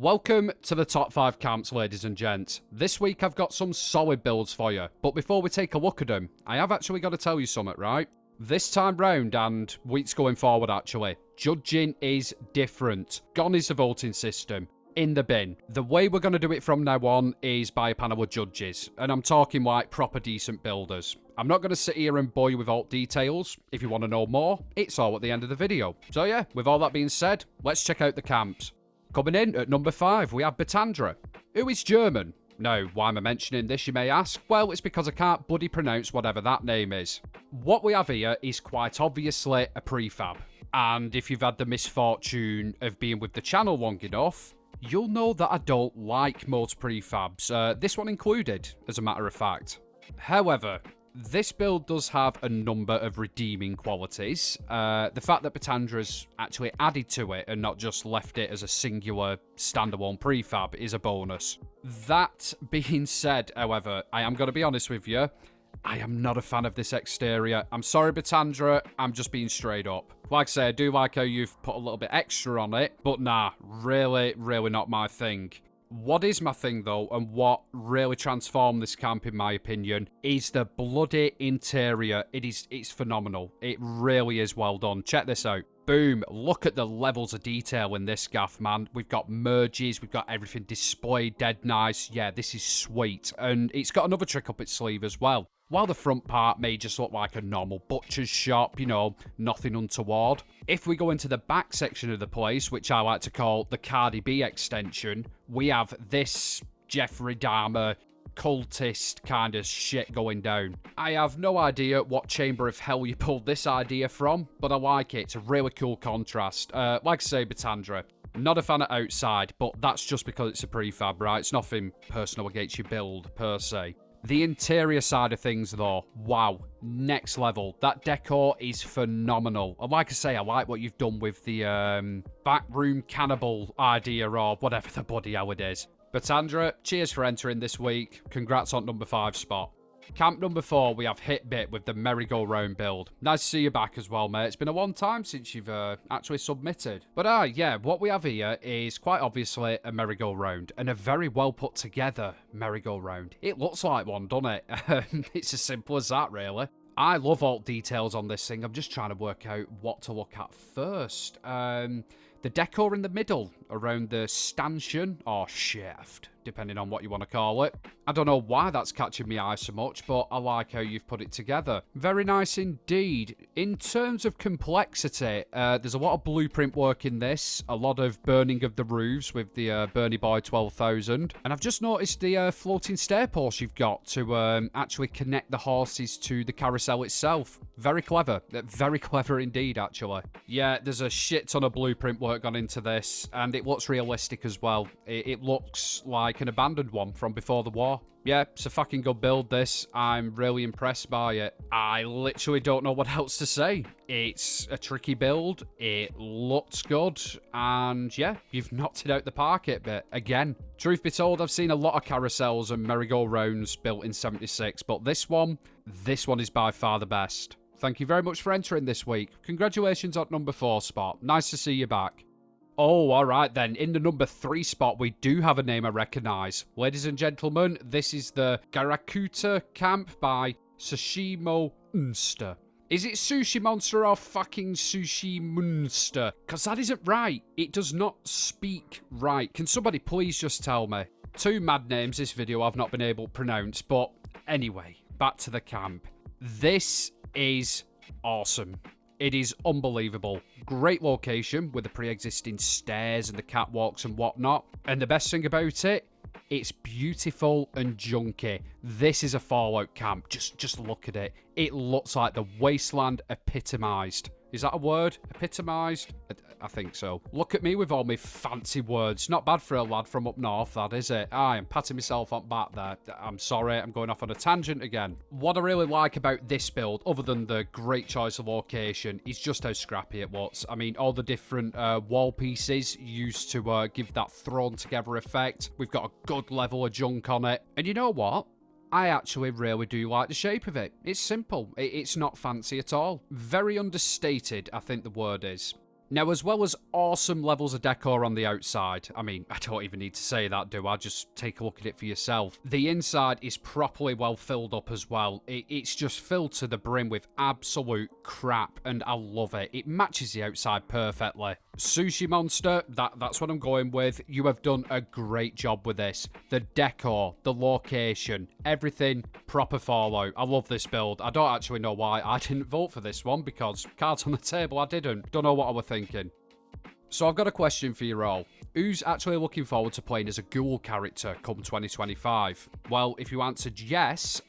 Welcome to the top 5 camps, ladies and gents. This week I've got some solid builds for you, but before we take a look at them, I have actually got to tell you something, right? This time round, and weeks going forward actually, judging is different. Gone is the voting system. In the bin. The way we're going to do it from now on is by a panel of judges, and I'm talking like proper decent builders. I'm not going to sit here and bore you with all details. If you want to know more, it's all at the end of the video. So yeah, with all that being said, let's check out the camps. Coming in at number 5, we have Bandra, who is German. Now, why am I mentioning this, you may ask? Well, it's because I can't bloody pronounce whatever that name is. What we have here is quite obviously a prefab, and if you've had the misfortune of being with the channel long enough, you'll know that I don't like most prefabs, this one included, as a matter of fact. However, this build does have a number of redeeming qualities. The fact that Bandra's actually added to it and not just left it as a singular standalone prefab is a bonus. That being said, however, I am going to be honest with you, I am not a fan of this exterior. I'm sorry, Bandra, I'm just being straight up. Like I say, I do like how you've put a little bit extra on it, but nah, really not my thing. What is my thing though, and what really transformed this camp in my opinion, is the bloody interior. It's phenomenal. It really is well done. Check this out. Boom, look at the levels of detail in this gaff, man. We've got merges, we've got everything displayed dead nice. Yeah, this is sweet. And it's got another trick up its sleeve as well. While the front part may just look like a normal butcher's shop, you know, nothing untoward. If we go into the back section of the place, which I like to call the Cardi B extension, we have this Jeffrey Dahmer cultist kind of shit going down. I have no idea what chamber of hell you pulled this idea from, but I like it. It's a really cool contrast. Like I say, Bandra, not a fan of outside, but that's just because it's a prefab, right? It's nothing personal against your build, per se. The interior side of things, though, wow, next level. That decor is phenomenal. And like I say, I like what you've done with the backroom cannibal idea or whatever the bloody hell it is. Bandra, cheers for entering this week. Congrats on number 5 spot. Camp number 4, we have Hitbit with the merry-go-round build. Nice to see you back as well, mate. It's been a long time since you've actually submitted. But yeah, what we have here is quite obviously a merry-go-round, and a very well put together merry-go-round. It looks like one, doesn't it? It's as simple as that, really. I love all details on this thing. I'm just trying to work out what to look at first. The decor in the middle around the stanchion or shaft, depending on what you want to call it. I don't know why that's catching my eye so much, but I like how you've put it together. Very nice indeed. In terms of complexity, there's a lot of blueprint work in this, a lot of burning of the roofs with the Bernie Boy 12,000. And I've just noticed the floating stair post you've got to actually connect the horses to the carousel itself. Very clever indeed, actually. Yeah, there's a shit ton of blueprint work gone into this, and it looks realistic as well. It looks like an abandoned one from before the war. Yeah, it's a fucking good build, this. I'm really impressed by it. I literally don't know what else to say. It's a tricky build, it looks good, and yeah, you've knocked it out the park a bit. Again, truth be told, I've seen a lot of carousels and merry-go-rounds built in 76, but this one is by far the best. Thank you very much for entering this week. Congratulations on number 4 spot. Nice to see you back. Oh, alright then. In the number 3 spot, we do have a name I recognise. Ladies and gentlemen, this is the Garakuta camp by Shimo. Is it Sushi Monster or fucking Sushi Monster? Because that isn't right. It does not speak right. Can somebody please just tell me? 2 mad names this video I've not been able to pronounce, but anyway, back to the camp. This is awesome. It is unbelievable. Great location with the pre-existing stairs and the catwalks and whatnot. And the best thing about it, it's beautiful and junky. This is a Fallout camp. Just look at it. It looks like the wasteland epitomised. Is that a word? Epitomised? I think so. Look at me with all my fancy words. Not bad for a lad from up north, that, is it? I am patting myself on back there. I'm sorry, I'm going off on a tangent again. What I really like about this build, other than the great choice of location, is just how scrappy it looks. I mean, all the different wall pieces used to give that thrown together effect. We've got a good level of junk on it. And you know what? I actually really do like the shape of it. It's simple. It's not fancy at all. Very understated, I think the word is. Now, as well as awesome levels of decor on the outside, I mean, I don't even need to say that, do I? Just take a look at it for yourself. The inside is properly well filled up as well. It's just filled to the brim with absolute crap, and I love it. It matches the outside perfectly. Sushi Monster, that's what I'm going with. You have done a great job with this. The decor, the location, everything proper Fallout. I love this build. I don't actually know why I didn't vote for this one, because cards on the table, I didn't. Don't know what I was thinking. So I've got a question for you all. Who's actually looking forward to playing as a ghoul character come 2025? Well, if you answered yes,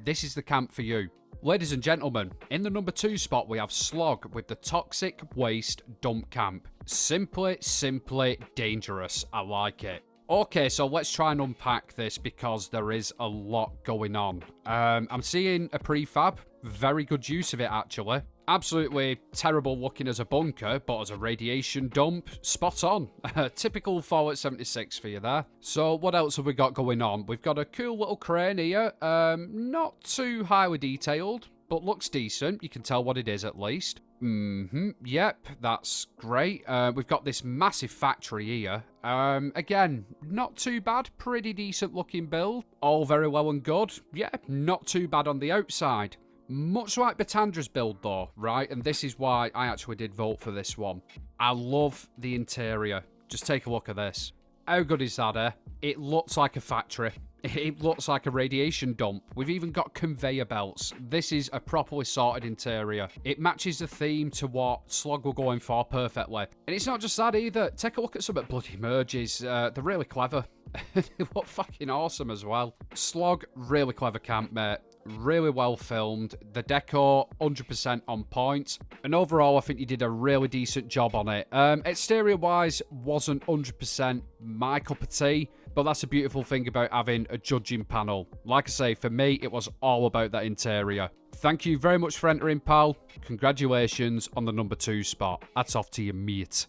this is the camp for you. Ladies and gentlemen, in the number 2 spot, we have Slog with the Toxic Waste Dump Camp. Simply dangerous. I like it. Okay, so let's try and unpack this because there is a lot going on. I'm seeing a prefab. Very good use of it, actually. Absolutely terrible looking as a bunker, but as a radiation dump, spot on. Typical Fallout 76 for you there. So what else have we got going on? We've got a cool little crane here. Not too highly detailed, but looks decent. You can tell what it is at least. Yep, that's great. We've got this massive factory here. Again, not too bad. Pretty decent looking build. All very well and good. Yeah, not too bad on the outside. Much like Batandra's build though, right? And this is why I actually did vote for this one. I love the interior. Just take a look at this. How good is that, eh? It looks like a factory. It looks like a radiation dump. We've even got conveyor belts. This is a properly sorted interior. It matches the theme to what Slog were going for perfectly. And it's not just that either. Take a look at some of the bloody merges. They're really clever. They look fucking awesome as well. Slog, really clever camp, mate. Really well filmed. The decor, 100% on point. And overall, I think you did a really decent job on it. Exterior-wise, wasn't 100% my cup of tea. But that's a beautiful thing about having a judging panel. Like I say, for me, it was all about that interior. Thank you very much for entering, pal. Congratulations on the number 2 spot. Hats off to you, mate.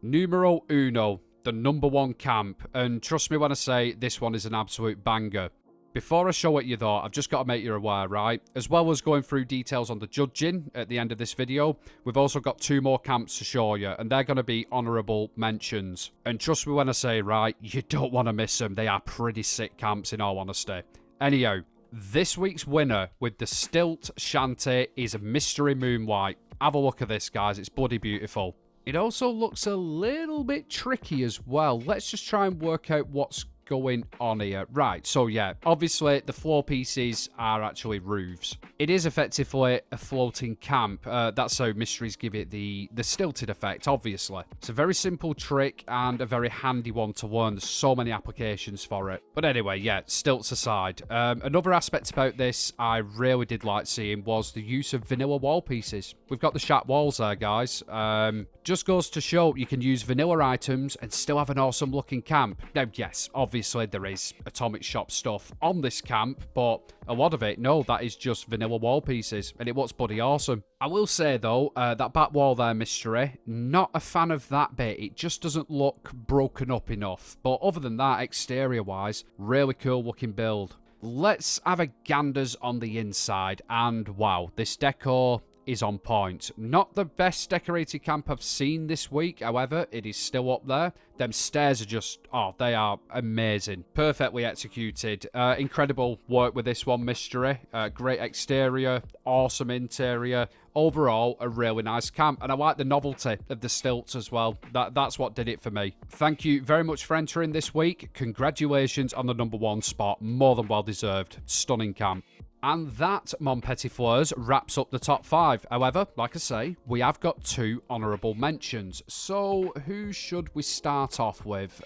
Numero uno, the number 1 camp. And trust me when I say this one is an absolute banger. Before I show it you though, I've just got to make you aware, right? As well as going through details on the judging at the end of this video, we've also got 2 more camps to show you, and they're going to be honourable mentions. And trust me when I say, right, you don't want to miss them. They are pretty sick camps in all honesty. Anyhow, this week's winner with the stilt shanty is Mystery Moonlight. Have a look at this, guys. It's bloody beautiful. It also looks a little bit tricky as well. Let's just try and work out what's going on here. Right, so yeah, obviously the floor pieces are actually roofs. It is effectively a floating camp. That's how mysteries give it the stilted effect, obviously. It's a very simple trick and a very handy one to learn. There's so many applications for it. But anyway, yeah, stilts aside. Another aspect about this I really did like seeing was the use of vanilla wall pieces. We've got the shat walls there, guys. Just goes to show you can use vanilla items and still have an awesome looking camp. Now, yes, obviously there is Atomic Shop stuff on this camp, but a lot of it, no, that is just vanilla wall pieces, and it looks bloody awesome. I will say, though, that back wall there, Mystery, not a fan of that bit. It just doesn't look broken up enough. But other than that, exterior-wise, really cool looking build. Let's have a ganders on the inside, and wow, this decor is on point. Not the best decorated camp I've seen this week, however, it is still up there. Them stairs are just, oh, they are amazing. Perfectly executed. Incredible work with this one, Mystery. Great exterior, awesome interior. Overall, a really nice camp, and I like the novelty of the stilts as well. That's what did it for me. Thank you very much for entering this week. Congratulations on the number 1 spot. More than well deserved. Stunning camp. And that, mon petit fleurs, wraps up the top 5. However, like I say, we have got 2 honourable mentions. So, who should we start off with?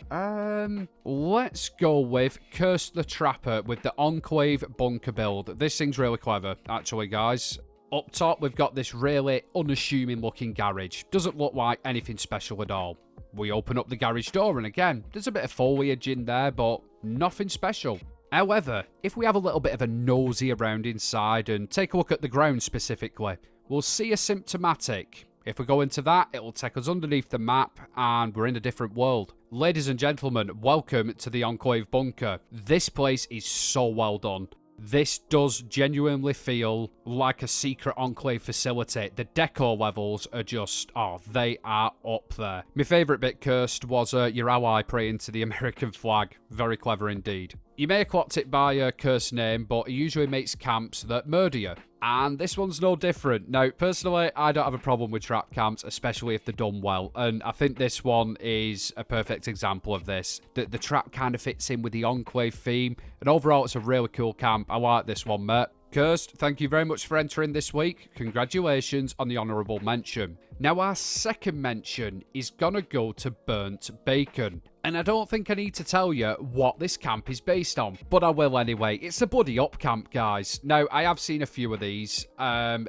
Let's go with Curse the Trapper with the Enclave Bunker build. This thing's really clever, actually, guys. Up top, we've got this really unassuming looking garage. Doesn't look like anything special at all. We open up the garage door, and again, there's a bit of foliage in there, but nothing special. However, if we have a little bit of a nosy around inside and take a look at the ground specifically, we'll see a symptomatic. If we go into that, it'll take us underneath the map and we're in a different world. Ladies and gentlemen, welcome to the Enclave Bunker. This place is so well done. This does genuinely feel like a secret enclave facility. The decor levels are just, oh, they are up there. My favourite bit, Cursed, was your ally praying to the American flag. Very clever indeed. You may have clocked it by a cursed name, but he usually makes camps that murder you. And this one's no different. Now, personally, I don't have a problem with trap camps, especially if they're done well. And I think this one is a perfect example of this. The trap kind of fits in with the enclave theme. And overall, it's a really cool camp. I like this one, mate. Cursed, thank you very much for entering this week. Congratulations on the honourable mention. Now, our second mention is gonna go to Burnt Bacon. And I don't think I need to tell you what this camp is based on, but I will anyway. It's a buddy up camp, guys. Now, I have seen a few of these.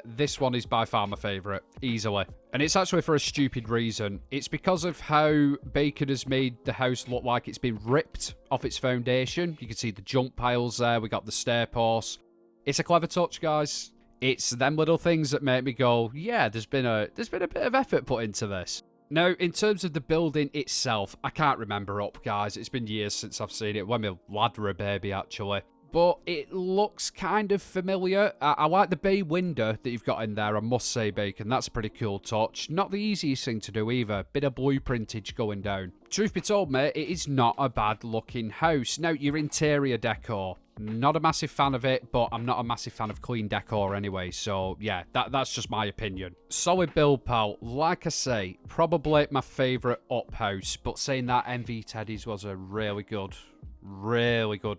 This one is by far my favourite, easily. And it's actually for a stupid reason. It's because of how Bacon has made the house look like it's been ripped off its foundation. You can see the jump piles there. We got the stair posts. It's a clever touch, guys. It's them little things that make me go, yeah, there's been a bit of effort put into this. Now, in terms of the building itself, I can't remember up, guys. It's been years since I've seen it. When my lad were a baby, actually. But it looks kind of familiar. I like the bay window that you've got in there, I must say, Bacon. That's a pretty cool touch. Not the easiest thing to do either. Bit of blueprintage going down. Truth be told, mate, it is not a bad looking house. Now, your interior decor. Not a massive fan of it, but I'm not a massive fan of clean decor anyway. So, yeah, that's just my opinion. Solid build, pal. Like I say, probably my favourite up house. But saying that, MV Teddy's was a really good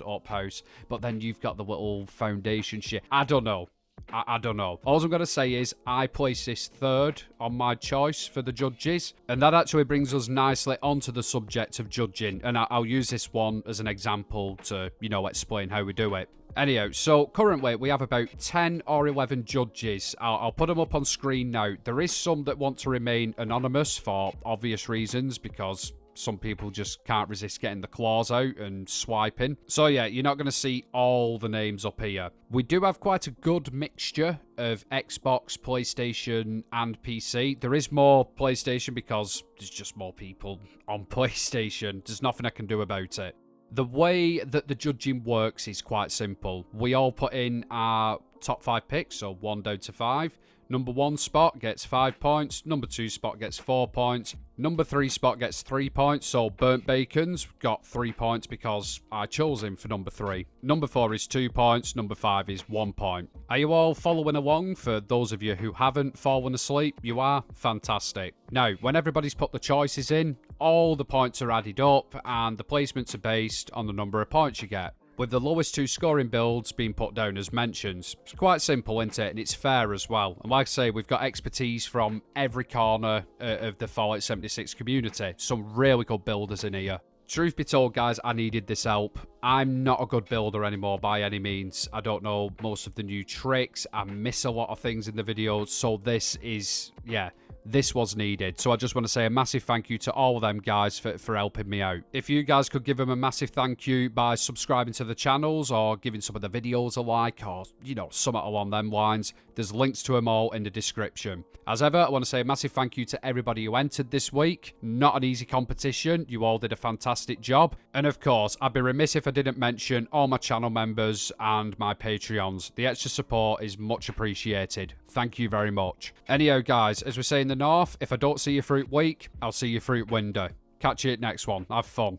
up house. But then you've got the little foundation shit. I don't know. I don't know. All I'm going to say is I place this third on my choice for the judges. And that actually brings us nicely onto the subject of judging. And I'll use this one as an example to, you know, explain how we do it. Anyhow, so currently we have about 10 or 11 judges. I'll put them up on screen now. There is some that want to remain anonymous for obvious reasons because some people just can't resist getting the claws out and swiping. So yeah, you're not going to see all the names up here. We do have quite a good mixture of Xbox, PlayStation, and PC. There is more PlayStation because there's just more people on PlayStation. There's nothing I can do about it. The way that the judging works is quite simple. We all put in our top 5 picks, so 1 down to 5. Number 1 spot gets 5 points. Number 2 spot gets 4 points. Number 3 spot gets 3 points. So Burnt Bacon's got 3 points because I chose him for number 3. Number 4 is 2 points. Number 5 is 1 point. Are you all following along? For those of you who haven't fallen asleep, you are? Fantastic. Now, when everybody's put the choices in, all the points are added up and the placements are based on the number of points you get, with the lowest 2 scoring builds being put down as mentions. It's quite simple, isn't it? And it's fair as well. And like I say, we've got expertise from every corner of the Fallout 76 community. Some really good builders in here. Truth be told, guys, I needed this help. I'm not a good builder anymore by any means. I don't know most of the new tricks. I miss a lot of things in the videos. So this is, yeah, this was needed. So I just want to say a massive thank you to all of them guys for helping me out. If you guys could give them a massive thank you by subscribing to the channels or giving some of the videos a like or, you know, something along them lines, there's links to them all in the description. As ever, I want to say a massive thank you to everybody who entered this week. Not an easy competition. You all did a fantastic job. And of course, I'd be remiss if I didn't mention all my channel members and my Patreons. The extra support is much appreciated. Thank you very much. Anyhow, guys, as we say in the north, if I don't see you through week, I'll see you through window. Catch you at next one. Have fun.